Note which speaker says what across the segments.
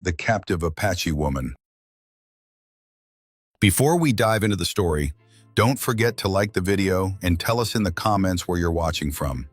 Speaker 1: The Captive Apache Woman. Before we dive into the story, don't forget to like the video and tell us in the comments where you're watching from.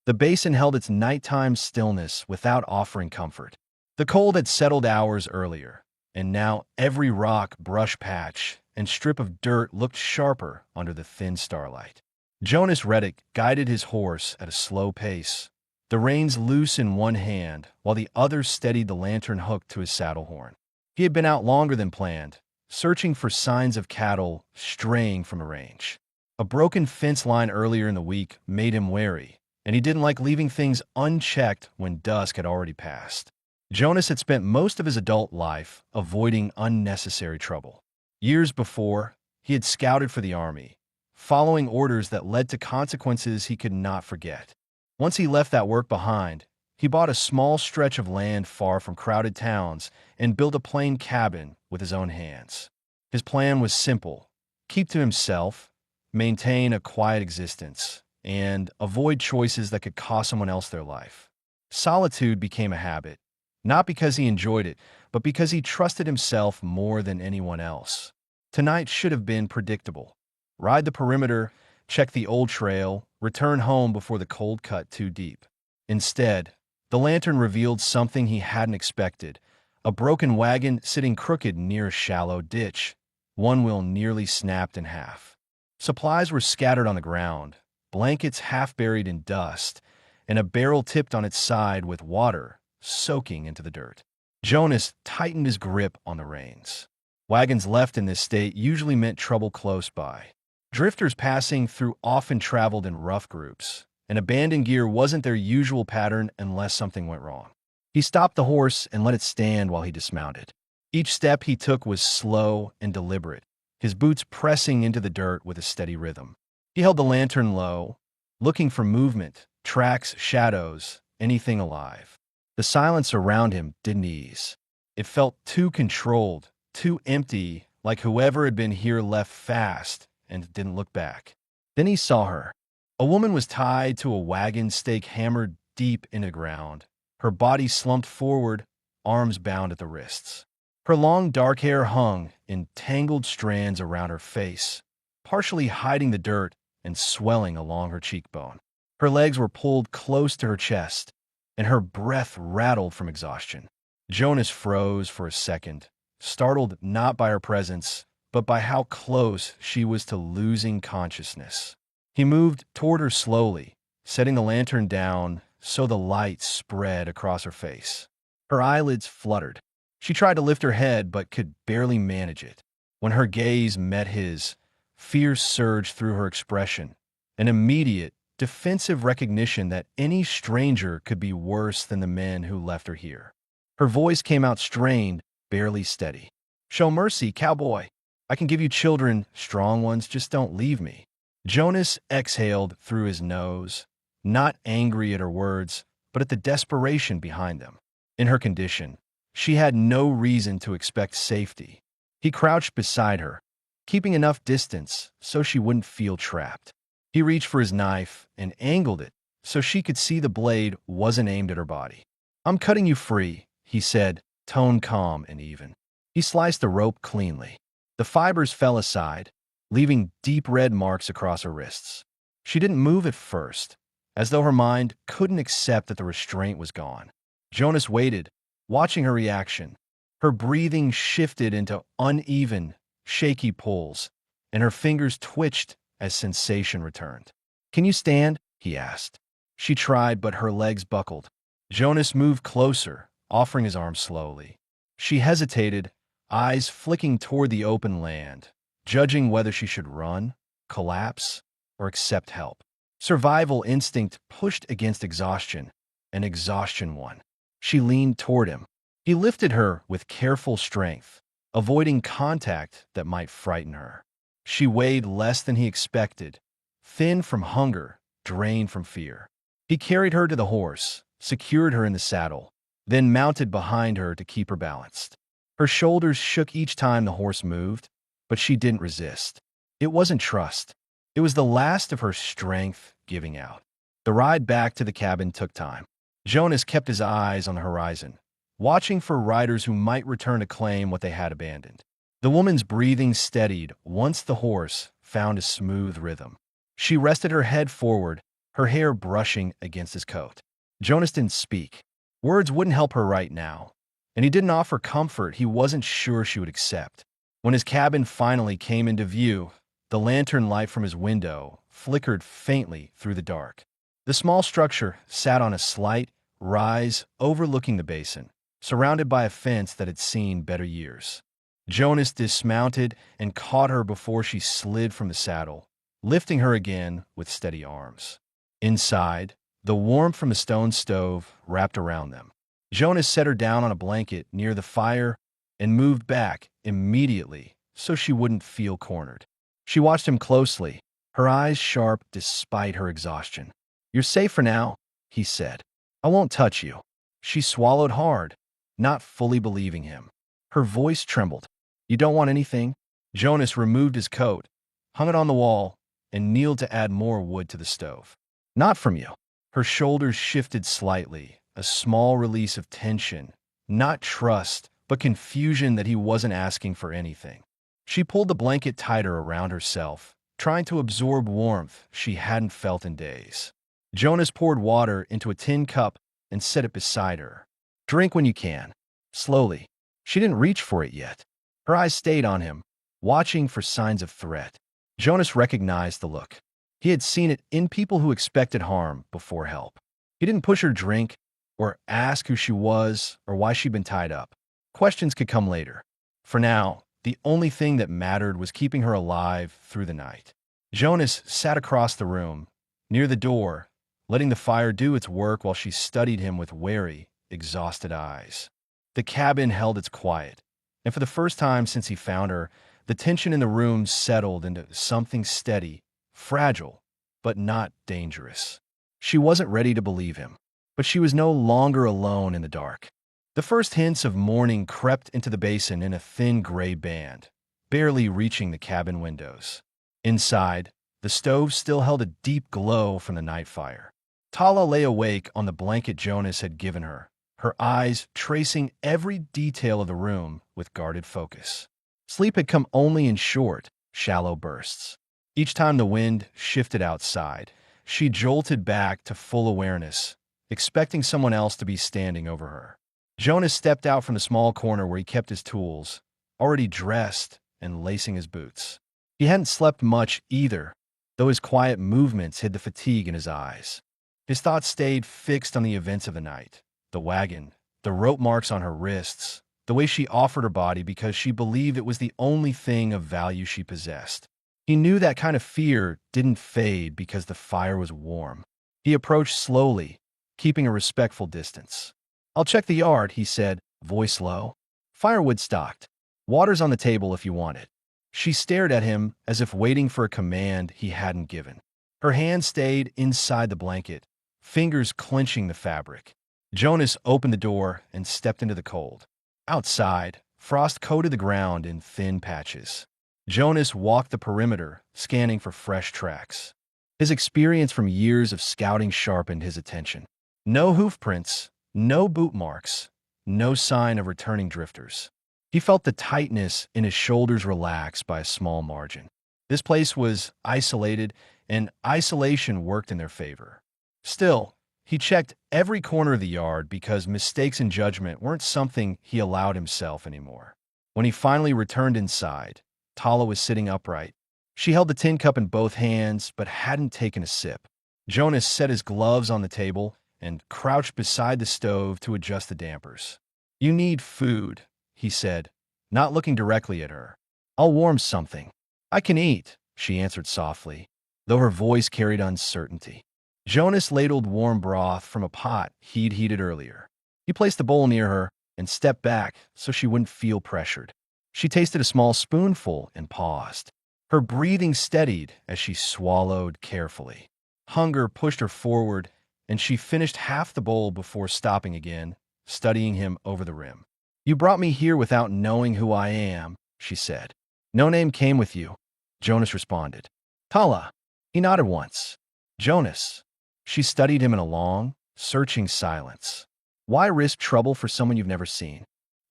Speaker 2: The basin held its nighttime stillness without offering comfort. The cold had settled hours earlier, and now every rock, brush patch, and strip of dirt looked sharper under the thin starlight. Jonas Reddick guided his horse at a slow pace, the reins loose in one hand while the other steadied the lantern hook to his saddle horn. He had been out longer than planned, searching for signs of cattle straying from a range. A broken fence line earlier in the week made him wary, and he didn't like leaving things unchecked when dusk had already passed. Jonas had spent most of his adult life avoiding unnecessary trouble. Years before, he had scouted for the army, following orders that led to consequences he could not forget. Once he left that work behind, he bought a small stretch of land far from crowded towns and built a plain cabin with his own hands. His plan was simple: keep to himself, maintain a quiet existence, and avoid choices that could cost someone else their life. Solitude became a habit, not because he enjoyed it, but because he trusted himself more than anyone else. Tonight should have been predictable. Ride the perimeter, check the old trail, return home before the cold cut too deep. Instead, the lantern revealed something he hadn't expected: a broken wagon sitting crooked near a shallow ditch, one wheel nearly snapped in half. Supplies were scattered on the ground, blankets half buried in dust, and a barrel tipped on its side with water soaking into the dirt. Jonas tightened his grip on the reins. Wagons left in this state usually meant trouble close by. Drifters passing through often traveled in rough groups, and abandoned gear wasn't their usual pattern unless something went wrong. He stopped the horse and let it stand while he dismounted. Each step he took was slow and deliberate, his boots pressing into the dirt with a steady rhythm. He held the lantern low, looking for movement, tracks, shadows, anything alive. The silence around him didn't ease. It felt too controlled, too empty, like whoever had been here left fast and didn't look back. Then he saw her. A woman was tied to a wagon stake hammered deep into the ground, her body slumped forward, arms bound at the wrists. Her long dark hair hung in tangled strands around her face, partially hiding the dirt and swelling along her cheekbone. Her legs were pulled close to her chest, and her breath rattled from exhaustion. Jonas froze for a second, startled not by her presence, but by how close she was to losing consciousness. He moved toward her slowly, setting the lantern down so the light spread across her face. Her eyelids fluttered. She tried to lift her head but could barely manage it. When her gaze met his, fear surged through her expression, an immediate, defensive recognition that any stranger could be worse than the men who left her here. Her voice came out strained, barely steady. "Show mercy, cowboy. I can give you children, strong ones, just don't leave me." Jonas exhaled through his nose, not angry at her words, but at the desperation behind them. In her condition, she had no reason to expect safety. He crouched beside her, keeping enough distance so she wouldn't feel trapped. He reached for his knife and angled it so she could see the blade wasn't aimed at her body. "I'm cutting you free," he said, tone calm and even. He sliced the rope cleanly. The fibers fell aside, leaving deep red marks across her wrists. She didn't move at first, as though her mind couldn't accept that the restraint was gone. Jonas waited, watching her reaction. Her breathing shifted into uneven, shaky pulls, and her fingers twitched as sensation returned. "Can you stand?" he asked. She tried, but her legs buckled. Jonas moved closer, offering his arm slowly. She hesitated, eyes flicking toward the open land, judging whether she should run, collapse, or accept help. Survival instinct pushed against exhaustion, and exhaustion won. She leaned toward him. He lifted her with careful strength, avoiding contact that might frighten her. She weighed less than he expected, thin from hunger, drained from fear. He carried her to the horse, secured her in the saddle, then mounted behind her to keep her balanced. Her shoulders shook each time the horse moved, but she didn't resist. It wasn't trust. It was the last of her strength giving out. The ride back to the cabin took time. Jonas kept his eyes on the horizon, watching for riders who might return to claim what they had abandoned. The woman's breathing steadied once the horse found a smooth rhythm. She rested her head forward, her hair brushing against his coat. Jonas didn't speak. Words wouldn't help her right now, and he didn't offer comfort he wasn't sure she would accept. When his cabin finally came into view, the lantern light from his window flickered faintly through the dark. The small structure sat on a slight rise overlooking the basin, surrounded by a fence that had seen better years. Jonas dismounted and caught her before she slid from the saddle, lifting her again with steady arms. Inside, the warmth from the stone stove wrapped around them. Jonas set her down on a blanket near the fire and moved back immediately so she wouldn't feel cornered. She watched him closely, her eyes sharp despite her exhaustion. "You're safe for now," he said. "I won't touch you." She swallowed hard, not fully believing him. Her voice trembled. "You don't want anything?" Jonas removed his coat, hung it on the wall, and kneeled to add more wood to the stove. "Not from you." Her shoulders shifted slightly, a small release of tension, not trust, but confusion that he wasn't asking for anything. She pulled the blanket tighter around herself, trying to absorb warmth she hadn't felt in days. Jonas poured water into a tin cup and set it beside her. "Drink when you can." Slowly. She didn't reach for it yet. Her eyes stayed on him, watching for signs of threat. Jonas recognized the look. He had seen it in people who expected harm before help. He didn't push her drink, or ask who she was or why she'd been tied up. Questions could come later. For now, the only thing that mattered was keeping her alive through the night. Jonas sat across the room, near the door, letting the fire do its work while she studied him with wary, exhausted eyes. The cabin held its quiet, and for the first time since he found her, the tension in the room settled into something steady, fragile, but not dangerous. She wasn't ready to believe him, but she was no longer alone in the dark. The first hints of morning crept into the basin in a thin gray band, barely reaching the cabin windows. Inside, the stove still held a deep glow from the night fire. Tala lay awake on the blanket Jonas had given her, her eyes tracing every detail of the room with guarded focus. Sleep had come only in short, shallow bursts. Each time the wind shifted outside, she jolted back to full awareness, expecting someone else to be standing over her. Jonas stepped out from the small corner where he kept his tools, already dressed and lacing his boots. He hadn't slept much either, though his quiet movements hid the fatigue in his eyes. His thoughts stayed fixed on the events of the night, the wagon, the rope marks on her wrists, the way she offered her body because she believed it was the only thing of value she possessed. He knew that kind of fear didn't fade because the fire was warm. He approached slowly, keeping a respectful distance. "I'll check the yard," he said, voice low. "Firewood stocked. Water's on the table if you want it." She stared at him as if waiting for a command he hadn't given. Her hand stayed inside the blanket, fingers clenching the fabric. Jonas opened the door and stepped into the cold. Outside, frost coated the ground in thin patches. Jonas walked the perimeter, scanning for fresh tracks. His experience from years of scouting sharpened his attention. No hoof prints, no boot marks, no sign of returning drifters. He felt the tightness in his shoulders relax by a small margin. This place was isolated, and isolation worked in their favor. Still, he checked every corner of the yard because mistakes in judgment weren't something he allowed himself anymore. When he finally returned inside, Tala was sitting upright. She held the tin cup in both hands but hadn't taken a sip. Jonas set his gloves on the table and crouched beside the stove to adjust the dampers. "You need food," he said, not looking directly at her. "I'll warm something." "I can eat," she answered softly, though her voice carried uncertainty. Jonas ladled warm broth from a pot he'd heated earlier. He placed the bowl near her and stepped back so she wouldn't feel pressured. She tasted a small spoonful and paused. Her breathing steadied as she swallowed carefully. Hunger pushed her forward, and she finished half the bowl before stopping again, studying him over the rim. "You brought me here without knowing who I am," she said. "No name came with you," Jonas responded. "Tala." He nodded once. "Jonas." She studied him in a long, searching silence. Why risk trouble for someone you've never seen?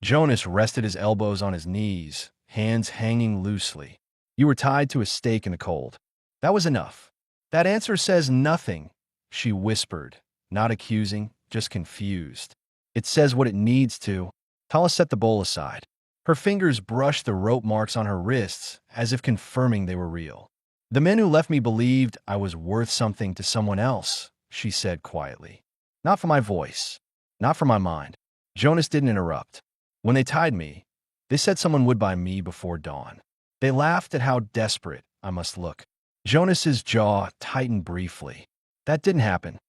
Speaker 2: Jonas rested his elbows on his knees, hands hanging loosely. You were tied to a stake in the cold. That was enough. That answer says nothing, she whispered, not accusing, just confused. It says what it needs to. Tala set the bowl aside. Her fingers brushed the rope marks on her wrists, as if confirming they were real. The men who left me believed I was worth something to someone else, she said quietly. Not for my voice. Not for my mind. Jonas didn't interrupt. When they tied me, they said someone would buy me before dawn. They laughed at how desperate I must look. Jonas's jaw tightened briefly. That didn't happen.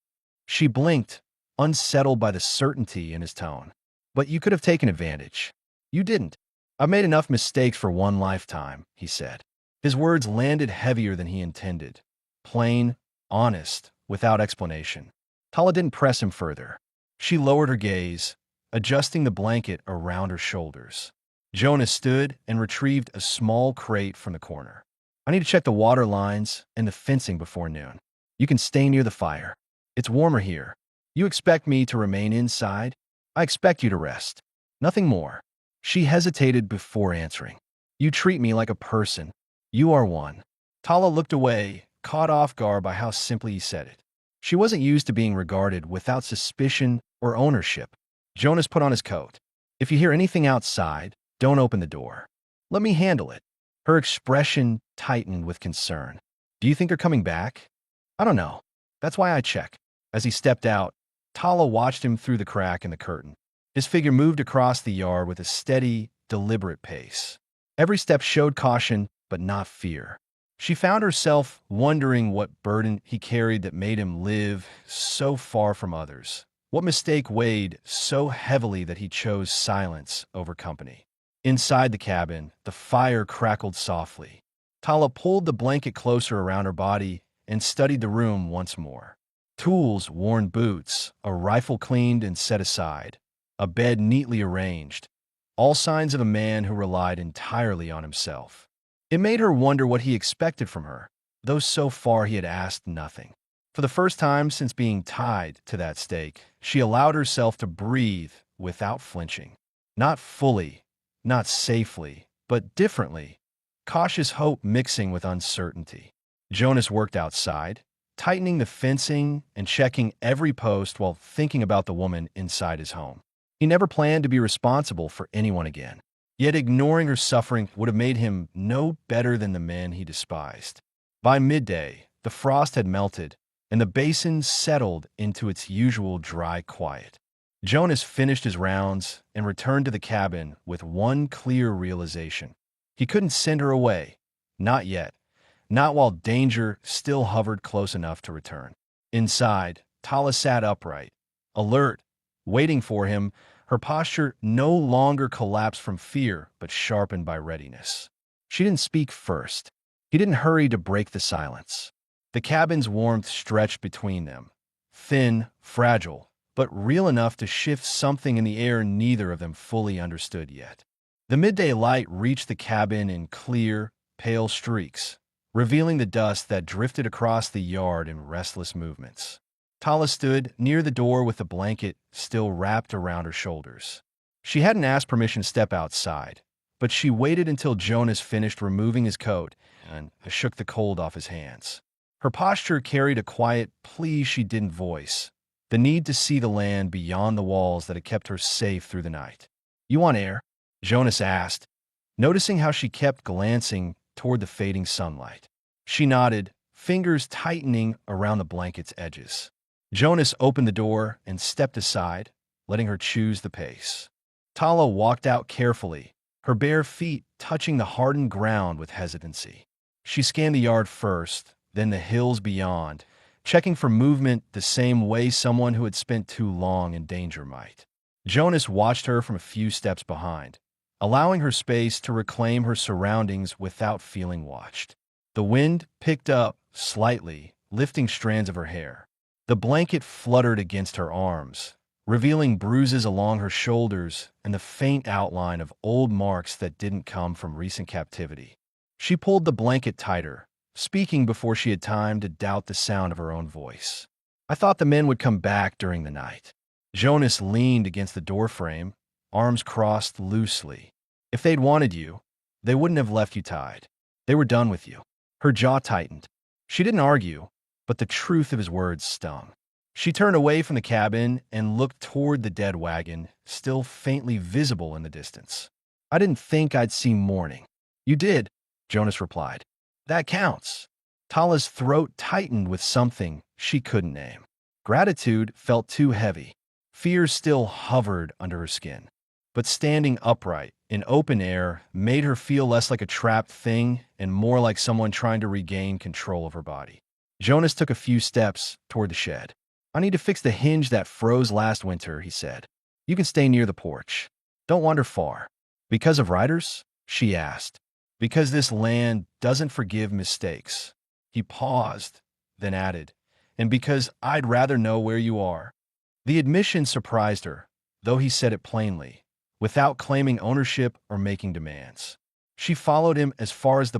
Speaker 2: She blinked, unsettled by the certainty in his tone. But you could have taken advantage. You didn't. I've made enough mistakes for one lifetime, he said. His words landed heavier than he intended. Plain, honest, without explanation. Tala didn't press him further. She lowered her gaze, adjusting the blanket around her shoulders. Jonas stood and retrieved a small crate from the corner. I need to check the water lines and the fencing before noon. You can stay near the fire. It's warmer here. You expect me to remain inside? I expect you to rest. Nothing more. She hesitated before answering. You treat me like a person. You are one. Tala looked away, caught off guard by how simply he said it. She wasn't used to being regarded without suspicion or ownership. Jonas put on his coat. If you hear anything outside, don't open the door. Let me handle it. Her expression tightened with concern. Do you think they're coming back? I don't know. That's why I check. As he stepped out, Tala watched him through the crack in the curtain. His figure moved across the yard with a steady, deliberate pace. Every step showed caution, but not fear. She found herself wondering what burden he carried that made him live so far from others. What mistake weighed so heavily that he chose silence over company. Inside the cabin, the fire crackled softly. Tala pulled the blanket closer around her body and studied the room once more. Tools, worn boots, a rifle cleaned and set aside, a bed neatly arranged, all signs of a man who relied entirely on himself. It made her wonder what he expected from her, though so far he had asked nothing. For the first time since being tied to that stake, she allowed herself to breathe without flinching. Not fully, not safely, but differently, cautious hope mixing with uncertainty. Jonas worked outside, tightening the fencing and checking every post while thinking about the woman inside his home. He never planned to be responsible for anyone again. Yet ignoring her suffering would have made him no better than the men he despised. By midday, the frost had melted, and the basin settled into its usual dry quiet. Jonas finished his rounds and returned to the cabin with one clear realization. He couldn't send her away. Not yet. Not while danger still hovered close enough to return. Inside, Tala sat upright, alert, waiting for him, her posture no longer collapsed from fear, but sharpened by readiness. She didn't speak first. He didn't hurry to break the silence. The cabin's warmth stretched between them, thin, fragile, but real enough to shift something in the air neither of them fully understood yet. The midday light reached the cabin in clear, pale streaks, revealing the dust that drifted across the yard in restless movements. Tala stood near the door with the blanket still wrapped around her shoulders. She hadn't asked permission to step outside, but she waited until Jonas finished removing his coat and shook the cold off his hands. Her posture carried a quiet plea she didn't voice, the need to see the land beyond the walls that had kept her safe through the night. You want air? Jonas asked, noticing how she kept glancing toward the fading sunlight. She nodded, fingers tightening around the blanket's edges. Jonas opened the door and stepped aside, letting her choose the pace. Tala walked out carefully, her bare feet touching the hardened ground with hesitancy. She scanned the yard first, then the hills beyond, checking for movement the same way someone who had spent too long in danger might. Jonas watched her from a few steps behind, allowing her space to reclaim her surroundings without feeling watched. The wind picked up slightly, lifting strands of her hair. The blanket fluttered against her arms, revealing bruises along her shoulders and the faint outline of old marks that didn't come from recent captivity. She pulled the blanket tighter, speaking before she had time to doubt the sound of her own voice. I thought the men would come back during the night. Jonas leaned against the doorframe, arms crossed loosely. If they'd wanted you, they wouldn't have left you tied. They were done with you. Her jaw tightened. She didn't argue, but the truth of his words stung. She turned away from the cabin and looked toward the dead wagon, still faintly visible in the distance. I didn't think I'd see morning. You did, Jonas replied. That counts. Tala's throat tightened with something she couldn't name. Gratitude felt too heavy. Fear still hovered under her skin. But standing upright, in open air, made her feel less like a trapped thing and more like someone trying to regain control of her body. Jonas took a few steps toward the shed. I need to fix the hinge that froze last winter, he said. You can stay near the porch. Don't wander far. Because of riders? She asked. Because this land doesn't forgive mistakes. He paused, then added, and because I'd rather know where you are. The admission surprised her, though he said it plainly, without claiming ownership or making demands. She followed him as far as the